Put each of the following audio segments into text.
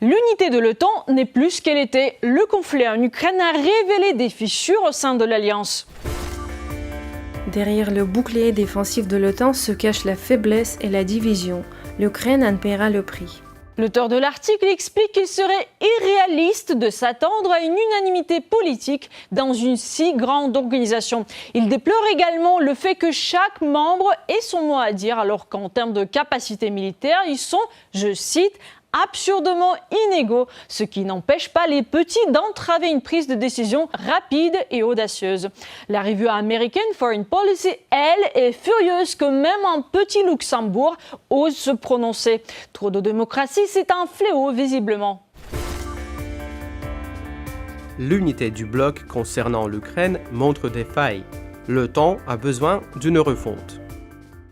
L'unité de l'OTAN n'est plus ce qu'elle était. Le conflit en Ukraine a révélé des fissures au sein de l'Alliance. Derrière le bouclier défensif de l'OTAN se cache la faiblesse et la division. L'Ukraine en paiera le prix. L'auteur de l'article explique qu'il serait irréaliste de s'attendre à une unanimité politique dans une si grande organisation. Il déplore également le fait que chaque membre ait son mot à dire, alors qu'en termes de capacité militaire, ils sont, je cite, absurdement inégaux, ce qui n'empêche pas les petits d'entraver une prise de décision rapide et audacieuse. La revue américaine Foreign Policy, elle, est furieuse que même un petit Luxembourg ose se prononcer. Trop de démocratie, c'est un fléau visiblement. L'unité du bloc concernant l'Ukraine montre des failles. L'OTAN a besoin d'une refonte.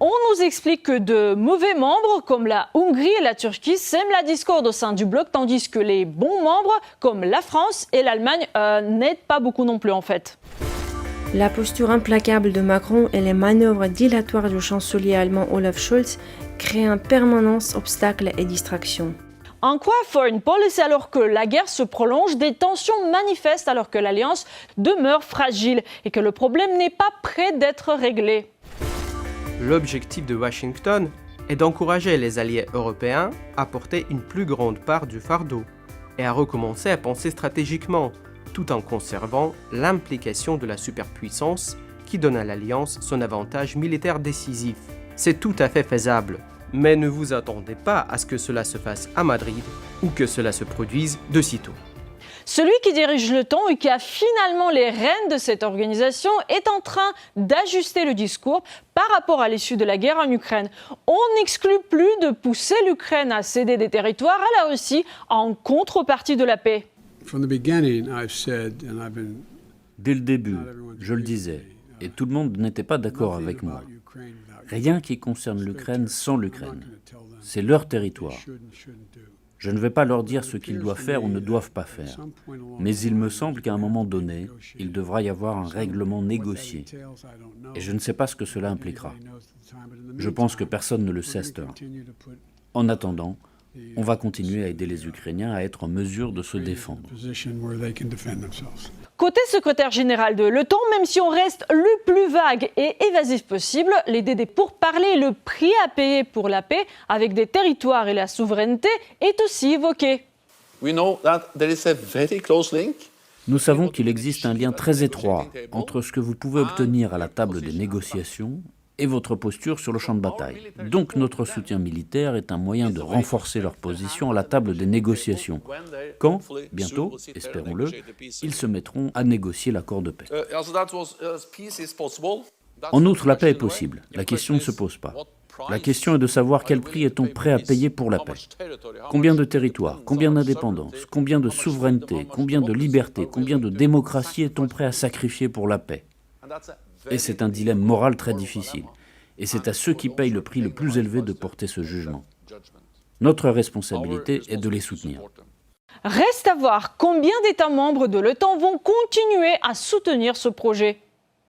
On nous explique que de mauvais membres comme la Hongrie et la Turquie sèment la discorde au sein du bloc, tandis que les bons membres comme la France et l'Allemagne n'aident pas beaucoup non plus en fait. La posture implacable de Macron et les manœuvres dilatoires du chancelier allemand Olaf Scholz créent en permanence obstacles et distractions. En quoi Foreign Policy, alors que la guerre se prolonge, des tensions manifestent alors que l'Alliance demeure fragile et que le problème n'est pas près d'être réglé? L'objectif de Washington est d'encourager les alliés européens à porter une plus grande part du fardeau et à recommencer à penser stratégiquement, tout en conservant l'implication de la superpuissance qui donne à l'Alliance son avantage militaire décisif. C'est tout à fait faisable, mais ne vous attendez pas à ce que cela se fasse à Madrid ou que cela se produise de sitôt. Celui qui dirige l'OTAN et qui a finalement les rênes de cette organisation est en train d'ajuster le discours par rapport à l'issue de la guerre en Ukraine. On n'exclut plus de pousser l'Ukraine à céder des territoires à la Russie en contrepartie de la paix. Dès le début, je le disais, et tout le monde n'était pas d'accord avec moi. Rien qui concerne l'Ukraine sans l'Ukraine. C'est leur territoire. Je ne vais pas leur dire ce qu'ils doivent faire ou ne doivent pas faire. Mais il me semble qu'à un moment donné, il devra y avoir un règlement négocié. Et je ne sais pas ce que cela impliquera. Je pense que personne ne le sait à cette heure. En attendant, on va continuer à aider les Ukrainiens à être en mesure de se défendre. Côté secrétaire général de l'OTAN, même si on reste le plus vague et évasif possible, l'idée des pourparlers et le prix à payer pour la paix avec des territoires et la souveraineté est aussi évoquée. Nous savons qu'il existe un lien très étroit entre ce que vous pouvez obtenir à la table des négociations et votre posture sur le champ de bataille. Donc notre soutien militaire est un moyen de renforcer leur position à la table des négociations. Quand, bientôt, espérons-le, ils se mettront à négocier l'accord de paix. En outre, la paix est possible. La question ne se pose pas. La question est de savoir quel prix est-on prêt à payer pour la paix. Combien de territoires, combien d'indépendance, combien de souveraineté, combien de liberté, combien de démocratie est-on prêt à sacrifier pour la paix? Et c'est un dilemme moral très difficile. Et c'est à ceux qui payent le prix le plus élevé de porter ce jugement. Notre responsabilité est de les soutenir. Reste à voir combien d'États membres de l'OTAN vont continuer à soutenir ce projet.